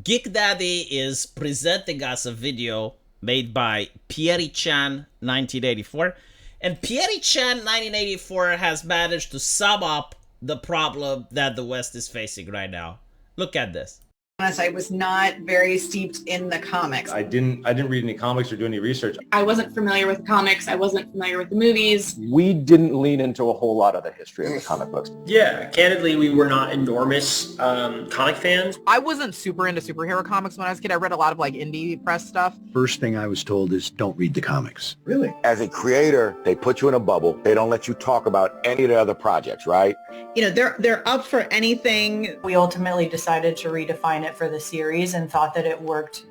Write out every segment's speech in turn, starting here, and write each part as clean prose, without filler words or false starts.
Geek Daddy is presenting us a video made by Pierre Chan 1984. And Pierre Chan 1984 has managed to sum up the problem that the West is facing right now. Look at this. Honest, I was not very steeped in the comics. I didn't read any comics or do any research. I wasn't familiar with comics. I wasn't familiar with the movies. We didn't lean into a whole lot of the history of the comic books. Yeah, candidly, we were not enormous comic fans. I wasn't super into superhero comics when I was a kid. I read a lot of like indie press stuff. First thing I was told is don't read the comics. Really? As a creator, they put you in a bubble. They don't let you talk about any of the other projects, right? You know, they're up for anything. We ultimately decided to redefine it for the series and thought that it worked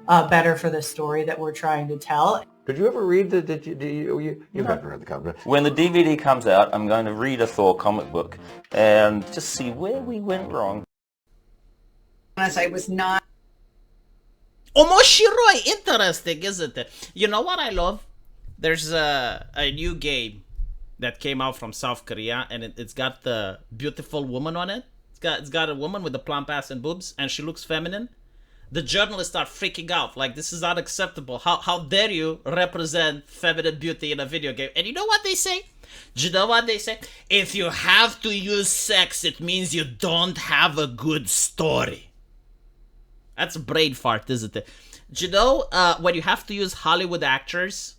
better for the story that we're trying to tell. Did you ever read you've never read the comic? When the DVD comes out, I'm going to read a Thor comic book and just see where we went wrong. Honest, I was not. Omoshiroi, interesting, isn't it? You know what I love? There's a new game that came out from South Korea, and it's got the beautiful woman on it. It's got a woman with a plump ass and boobs, and she looks feminine. The journalists are freaking out, like, this is unacceptable. How dare you represent feminine beauty in a video game? And you know what they say? Do you know what they say? If you have to use sex, it means you don't have a good story. That's a brain fart, isn't it? Do you know when you have to use Hollywood actors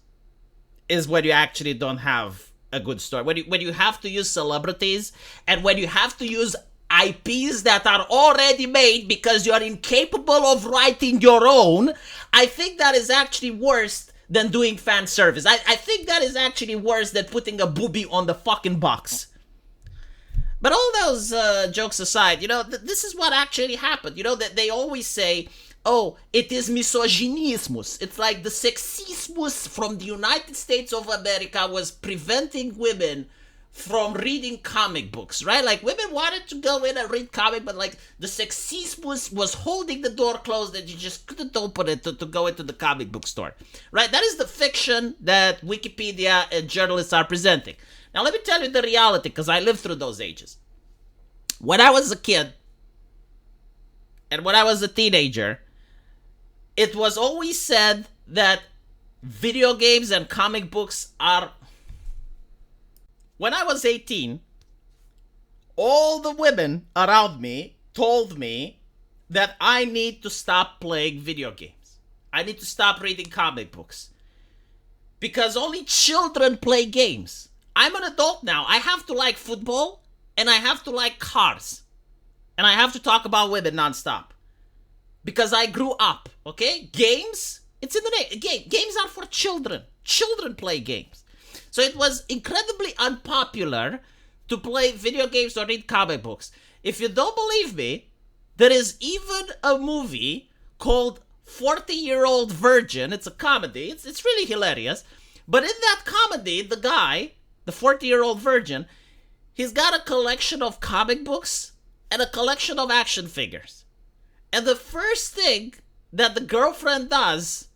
is when you actually don't have a good story. When you have to use celebrities and when you have to use IPs that are already made because you are incapable of writing your own, I think that is actually worse than doing fan service. I think that is actually worse than putting a booby on the fucking box. But all those jokes aside, you know, this is what actually happened. You know, that they always say, oh, it is misogynismus. It's like the sexismus from the United States of America was preventing women from reading comic books, right? Like, women wanted to go in and read comic, but like the sexismus was holding the door closed and you just couldn't open it to go into the comic book store, right? That is the fiction that Wikipedia and journalists are presenting. Now, let me tell you the reality, because I lived through those ages. When I was a kid and when I was a teenager, it was always said that video games and comic books are... When I was 18, all the women around me told me that I need to stop playing video games. I need to stop reading comic books. Because only children play games. I'm an adult now. I have to like football and I have to like cars. And I have to talk about women nonstop. Because I grew up, okay? Games, it's in the name. Games are for children. Children play games. So it was incredibly unpopular to play video games or read comic books. If you don't believe me, there is even a movie called 40-Year-Old Virgin. It's a comedy. It's really hilarious. But in that comedy, the guy, the 40-Year-Old Virgin, he's got a collection of comic books and a collection of action figures. And the first thing that the girlfriend does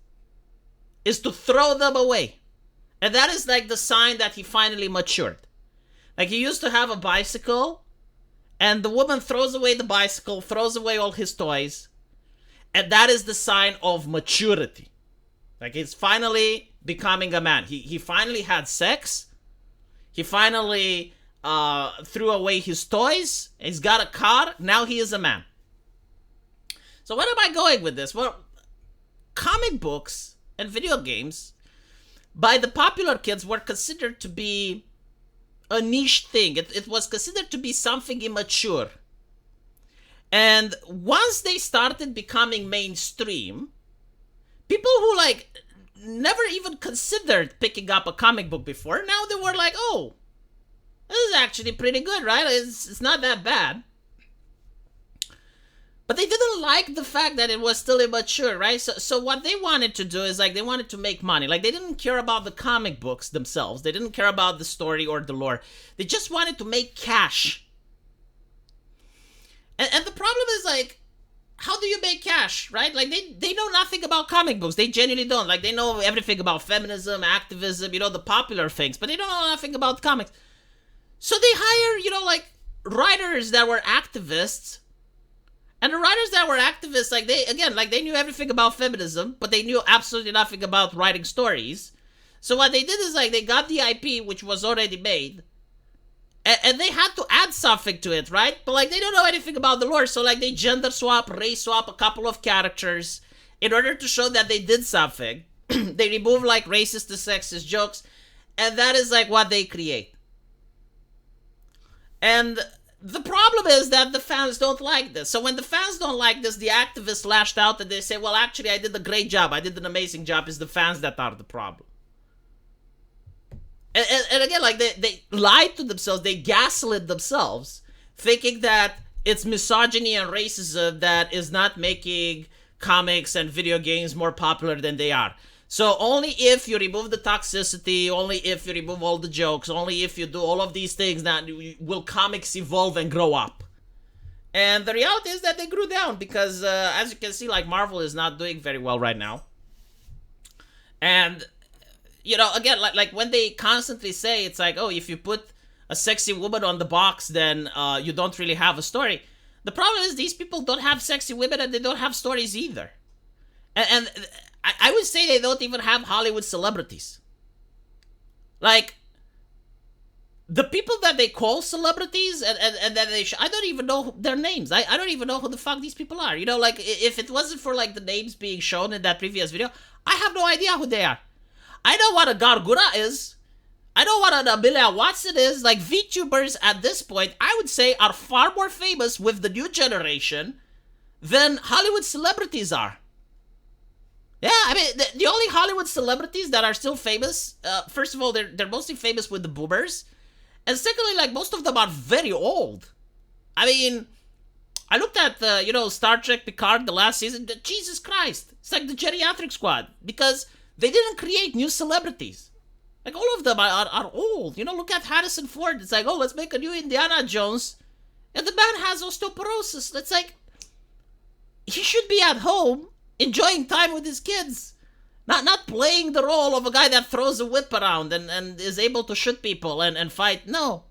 is to throw them away. And that is like the sign that he finally matured. Like, he used to have a bicycle, and the woman throws away the bicycle, throws away all his toys, and that is the sign of maturity. Like, he's finally becoming a man. He finally had sex. He finally threw away his toys. He's got a car. Now he is a man. So where am I going with this? Well, comic books and video games by the popular kids were considered to be a niche thing. It was considered to be something immature. And once they started becoming mainstream, people who like never even considered picking up a comic book before, now they were like, oh, this is actually pretty good, right? It's not that bad. But they didn't like the fact that it was still immature, right? So what they wanted to do is, like, they wanted to make money. Like, they didn't care about the comic books themselves. They didn't care about the story or the lore. They just wanted to make cash. And the problem is, like, how do you make cash, right? Like, they know nothing about comic books. They genuinely don't. Like, they know everything about feminism, activism, you know, the popular things. But they don't know nothing about comics. So they hire, you know, like, writers that were activists. And the writers that were activists, like they knew everything about feminism, but they knew absolutely nothing about writing stories. So what they did is like they got the IP, which was already made, and they had to add something to it, right? But like they don't know anything about the lore, so like they gender swap, race swap a couple of characters in order to show that they did something. They remove like racist to sexist jokes, and that is like what they create. And the problem is that the fans don't like this. So when the fans don't like this, the activists lashed out and they say, well, actually, I did a great job. I did an amazing job. It's the fans that are the problem. And again, like they lied to themselves. They gaslit themselves, thinking that it's misogyny and racism that is not making comics and video games more popular than they are. So only if you remove the toxicity, only if you remove all the jokes, only if you do all of these things, that will comics evolve and grow up. And the reality is that they grew down because, as you can see, like Marvel is not doing very well right now. And, you know, again, like when they constantly say it's like, oh, if you put a sexy woman on the box, then you don't really have a story. The problem is these people don't have sexy women and they don't have stories either. And I would say they don't even have Hollywood celebrities. Like, the people that they call celebrities and that I don't even know their names. I don't even know who the fuck these people are. You know, like, if it wasn't for, like, the names being shown in that previous video, I have no idea who they are. I know what a Gargura is. I know what an Amelia Watson is. Like, VTubers at this point, I would say, are far more famous with the new generation than Hollywood celebrities are. Yeah, I mean, the only Hollywood celebrities that are still famous, first of all, they're mostly famous with the boomers. And secondly, like, most of them are very old. I mean, I looked at, Star Trek Picard, the last season. Jesus Christ. It's like the geriatric squad. Because they didn't create new celebrities. Like, all of them are old. You know, look at Harrison Ford. It's like, oh, let's make a new Indiana Jones. And the man has osteoporosis. It's like, he should be at home enjoying time with his kids. Not playing the role of a guy that throws a whip around and is able to shoot people and fight. No.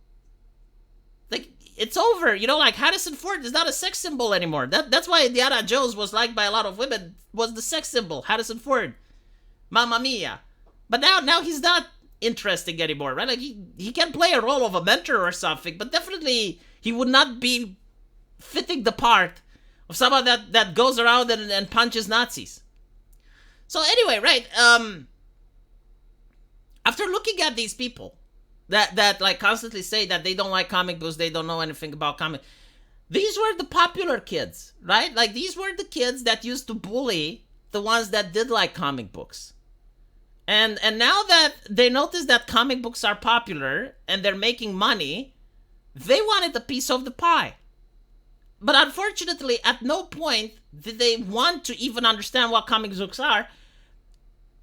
Like, it's over. You know, like, Harrison Ford is not a sex symbol anymore. That's why Indiana Jones was liked by a lot of women, was the sex symbol. Harrison Ford. Mamma mia. But now he's not interesting anymore, right? Like, he can play a role of a mentor or something, but definitely he would not be fitting the part of someone that goes around and punches Nazis. So anyway, right, after looking at these people that like constantly say that they don't like comic books, they don't know anything about comic, these were the popular kids, right? Like, these were the kids that used to bully the ones that did like comic books. And now that they notice that comic books are popular and they're making money, they wanted a piece of the pie. But unfortunately, at no point did they want to even understand what comic books are.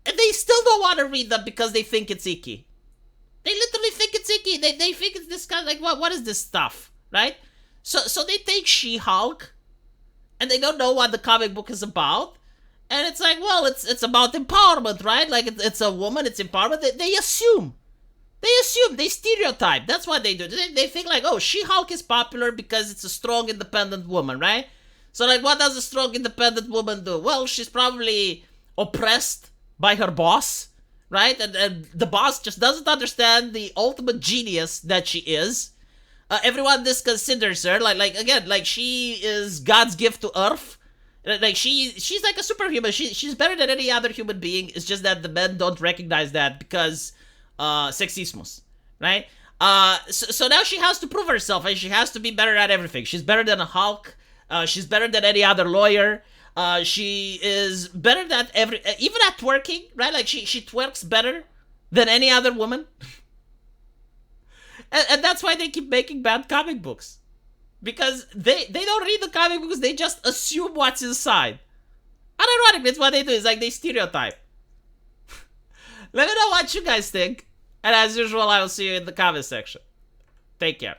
And they still don't want to read them because they think it's icky. They literally think it's icky. They think it's this kind of, like, what is this stuff, right? So they take She-Hulk, and they don't know what the comic book is about. And it's like, well, it's about empowerment, right? Like, it's a woman, it's empowerment. They assume. They stereotype. That's what they do. They think like, oh, She-Hulk is popular because it's a strong, independent woman, right? So, like, what does a strong, independent woman do? Well, she's probably oppressed by her boss, right? And the boss just doesn't understand the ultimate genius that she is. Everyone disconsiders her. Like she is God's gift to Earth. Like, she's like a superhuman. She's better than any other human being. It's just that the men don't recognize that because sexismus, right? So now she has to prove herself, and she has to be better at everything. She's better than a Hulk. She's better than any other lawyer. She is better than even at twerking, right? Like, she twerks better than any other woman. and that's why they keep making bad comic books. Because they don't read the comic books, they just assume what's inside. Ironically, it's what they do. It's like they stereotype. Let me know what you guys think. And as usual, I will see you in the comment section. Take care.